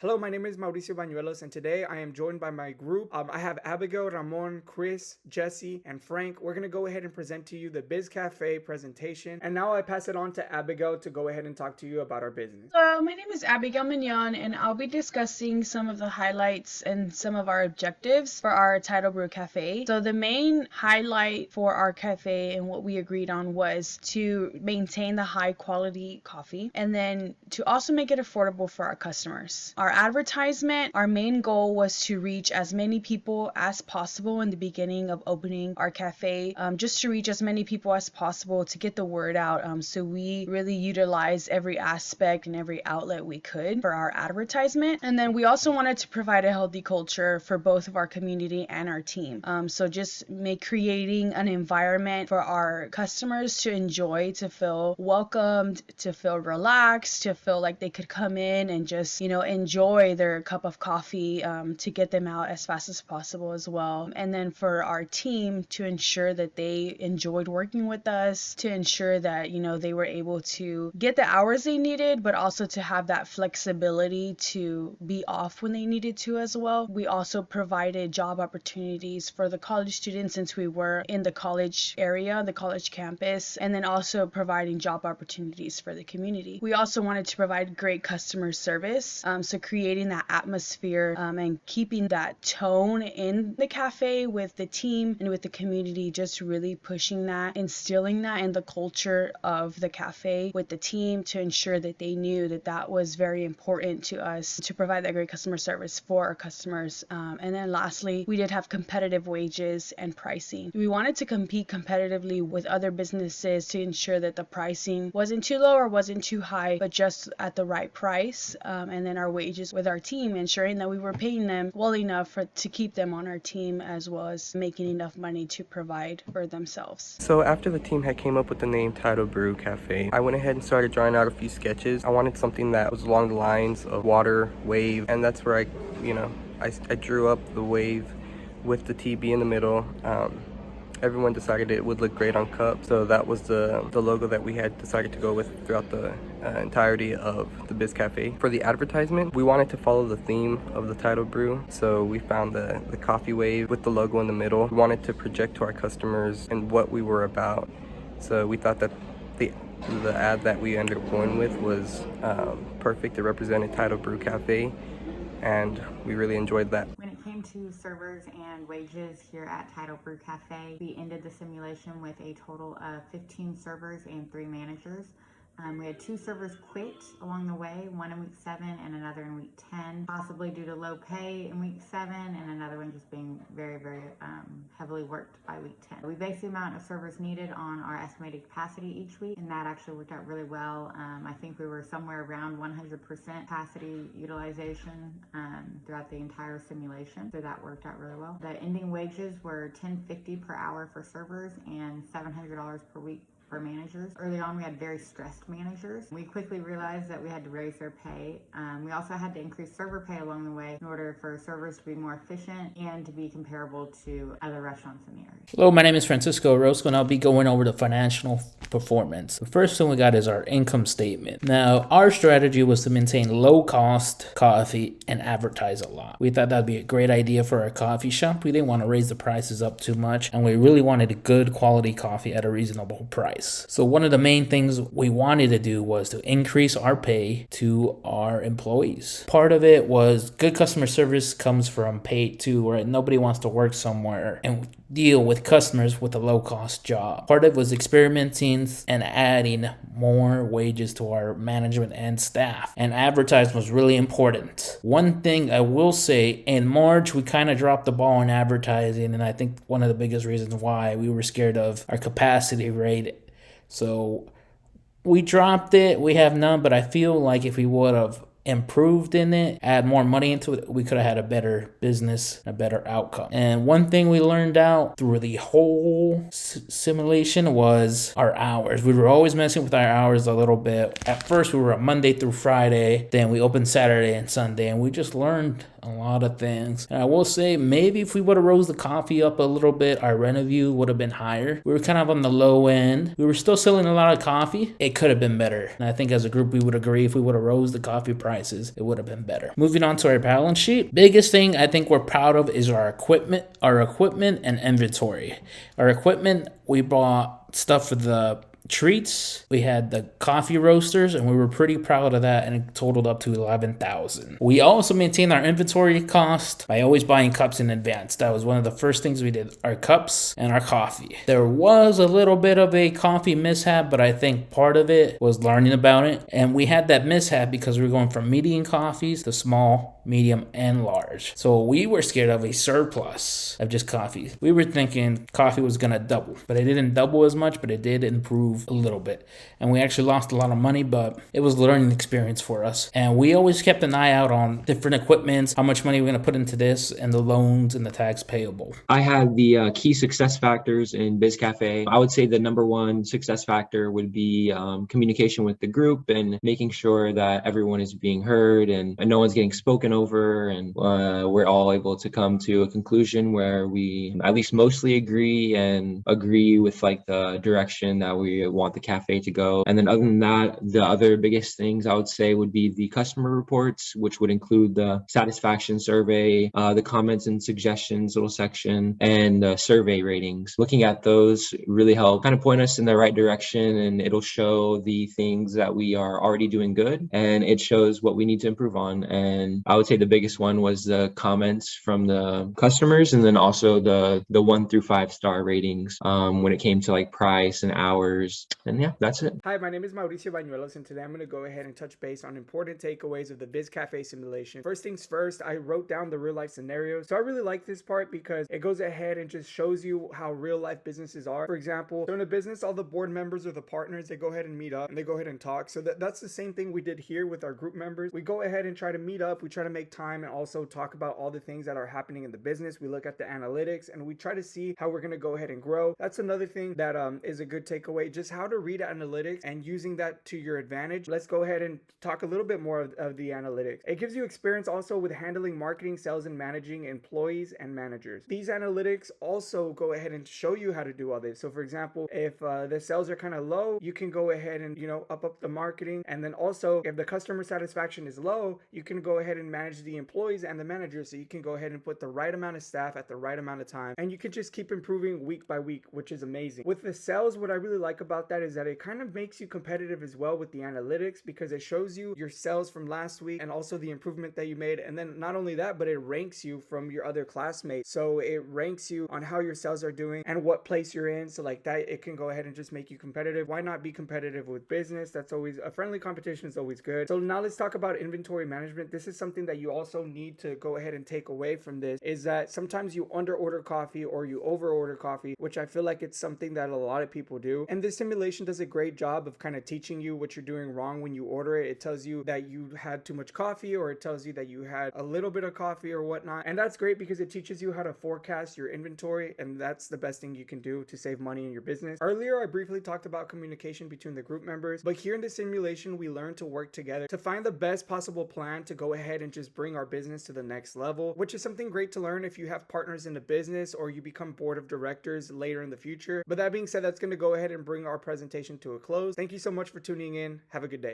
Hello, my name is Mauricio Bañuelos, and today I am joined by my group. I have Abigail, Ramon, Chris, Jesse, and Frank. We're going to go ahead and present to you the Biz Cafe presentation. And now I pass it on to Abigail to go ahead and talk to you about our business. My name is Abigail Mignon, and I'll be discussing some of the highlights and some of our objectives for our Tidal Brew Cafe. So the main highlight for our cafe and what we agreed on was to maintain the high quality coffee and then to also make it affordable for our customers. Our advertisement, our main goal was to reach as many people as possible in the beginning of opening our cafe, just to reach as many people as possible to get the word out. So we really utilized every aspect and every outlet we could for our advertisement. And then we also wanted to provide a healthy culture for both of our community and our team. So just creating an environment for our customers to enjoy, to feel welcomed, to feel relaxed, to feel like they could come in and just, enjoy their cup of coffee, to get them out as fast as possible as well. And then for our team to ensure that they enjoyed working with us, to ensure that, they were able to get the hours they needed, but also to have that flexibility to be off when they needed to as well. We also provided job opportunities for the college students since we were in the college area, the college campus, and then also providing job opportunities for the community. We also wanted to provide great customer service, so creating that atmosphere and keeping that tone in the cafe with the team and with the community, just really pushing that, instilling that in the culture of the cafe with the team to ensure that they knew that that was very important to us to provide that great customer service for our customers. And then lastly, we did have competitive wages and pricing. We wanted to compete competitively with other businesses to ensure that the pricing wasn't too low or wasn't too high, but just at the right price. And then our wages with our team, ensuring that we were paying them well enough to keep them on our team, as well as making enough money to provide for themselves. So after the team had came up with the name Tidal Brew Cafe, I went ahead and started drawing out a few sketches. I wanted something that was along the lines of water, wave, and that's where I drew up the wave with the TB in the middle. Everyone decided it would look great on cups, so that was the logo that we had decided to go with throughout the entirety of the Biz Cafe. For the advertisement, we wanted to follow the theme of the Tidal Brew, so we found the coffee wave with the logo in the middle. We wanted to project to our customers and what we were about, so we thought that the ad that we ended up going with was perfect. It represented Tidal Brew Cafe, and we really enjoyed that. When it came to servers and wages here at Tidal Brew Cafe, we ended the simulation with a total of 15 servers and 3 managers. We had 2 servers quit along the way, one in week 7 and another in week 10, possibly due to low pay in week 7 and another one just being very, very heavily worked by week 10. We based the amount of servers needed on our estimated capacity each week, and that actually worked out really well. I think we were somewhere around 100% capacity utilization throughout the entire simulation, so that worked out really well. The ending wages were $10.50 per hour for servers and $700 per week for managers. Early on, we had very stressed managers. We quickly realized that we had to raise their pay. We also had to increase server pay along the way in order for servers to be more efficient and to be comparable to other restaurants in the area. Hello, my name is Francisco Orozco, and I'll be going over the financial performance. The first thing we got is our income statement. Now, our strategy was to maintain low cost coffee and advertise a lot. We thought that'd be a great idea for our coffee shop. We didn't want to raise the prices up too much, and we really wanted a good quality coffee at a reasonable price. So one of the main things we wanted to do was to increase our pay to our employees. Part of it was good customer service comes from pay too, right? Nobody wants to work somewhere and deal with customers with a low-cost job. Part of it was experimenting and adding more wages to our management and staff. And advertising was really important. One thing I will say, in March, we kind of dropped the ball on advertising, and I think one of the biggest reasons why we were scared of our capacity rate. So we dropped it. We have none, but I feel like if we would have improved in it, add more money into it, we could have had a better business, a better outcome. And one thing we learned out through the whole simulation was our hours. We were always messing with our hours a little bit. At first, we were a Monday through Friday. Then we opened Saturday and Sunday, and we just learned a lot of things. And I will say, maybe if we would have rose the coffee up a little bit, our revenue would have been higher. We were kind of on the low end. We were still selling a lot of coffee. It could have been better. And I think as a group, we would agree if we would have rose the coffee price prices, it would have been better. Moving on to our balance sheet. Biggest thing I think we're proud of is our equipment and inventory. Our equipment, we bought stuff for the treats, we had the coffee roasters, and we were pretty proud of that, and it totaled up to $11,000. We also maintained our inventory cost by always buying cups in advance. That was one of the first things we did, our cups and our coffee. There was a little bit of a coffee mishap, but I think part of it was learning about it, and we had that mishap because we were going from medium coffees to small, medium, and large. So we were scared of a surplus of just coffee. We were thinking coffee was gonna double, but it didn't double as much, but it did improve a little bit. And we actually lost a lot of money, but it was a learning experience for us. And we always kept an eye out on different equipments, how much money we're gonna put into this, and the loans and the tax payable. I had the key success factors in Biz Cafe. I would say the number one success factor would be communication with the group and making sure that everyone is being heard and no one's getting spoken over, and we're all able to come to a conclusion where we at least mostly agree with like the direction that we want the cafe to go. And then other than that, the other biggest things I would say would be the customer reports, which would include the satisfaction survey, the comments and suggestions little section, and the survey ratings. Looking at those really help kind of point us in the right direction, and it'll show the things that we are already doing good, and it shows what we need to improve on. And I would say the biggest one was the comments from the customers, and then also the 1 through 5 star ratings when it came to like price and hours. And yeah, that's it. Hi, my name is Mauricio Bañuelos, and today I'm going to go ahead and touch base on important takeaways of the Biz Cafe simulation. First things first, I wrote down the real life scenarios. So I really like this part because it goes ahead and just shows you how real life businesses are. For example, so in a business, all the board members or the partners, they go ahead and meet up and they go ahead and talk. So that's the same thing we did here with our group members. We go ahead and try to meet up. We try to make time and also talk about all the things that are happening in the business. We look at the analytics and we try to see how we're going to go ahead and grow. That's another thing that is a good takeaway, just how to read analytics and using that to your advantage. Let's go ahead and talk a little bit more of the analytics. It gives you experience also with handling marketing, sales, and managing employees and managers. These analytics also go ahead and show you how to do all this. So for example, if the sales are kind of low, you can go ahead and, up the marketing. And then also if the customer satisfaction is low, you can go ahead and manage the employees and the managers. So you can go ahead and put the right amount of staff at the right amount of time. And you can just keep improving week by week, which is amazing. With the sales, what I really like about that is that it kind of makes you competitive as well with the analytics, because it shows you your sales from last week and also the improvement that you made. And then not only that, but it ranks you from your other classmates. So it ranks you on how your sales are doing and what place you're in. So like that, it can go ahead and just make you competitive. Why not be competitive with business? That's always a friendly competition is always good. So now let's talk about inventory management. This is something that you also need to go ahead and take away from this, is that sometimes you under order coffee or you over order coffee, which I feel like it's something that a lot of people do. And this simulation does a great job of kind of teaching you what you're doing wrong when you order it. It tells you that you had too much coffee, or it tells you that you had a little bit of coffee or whatnot. And that's great because it teaches you how to forecast your inventory, and that's the best thing you can do to save money in your business. Earlier, I briefly talked about communication between the group members, but here in the simulation, we learn to work together to find the best possible plan to go ahead and just bring our business to the next level, which is something great to learn if you have partners in the business or you become board of directors later in the future. But that being said, that's going to go ahead and bring our presentation to a close. Thank you so much for tuning in. Have a good day.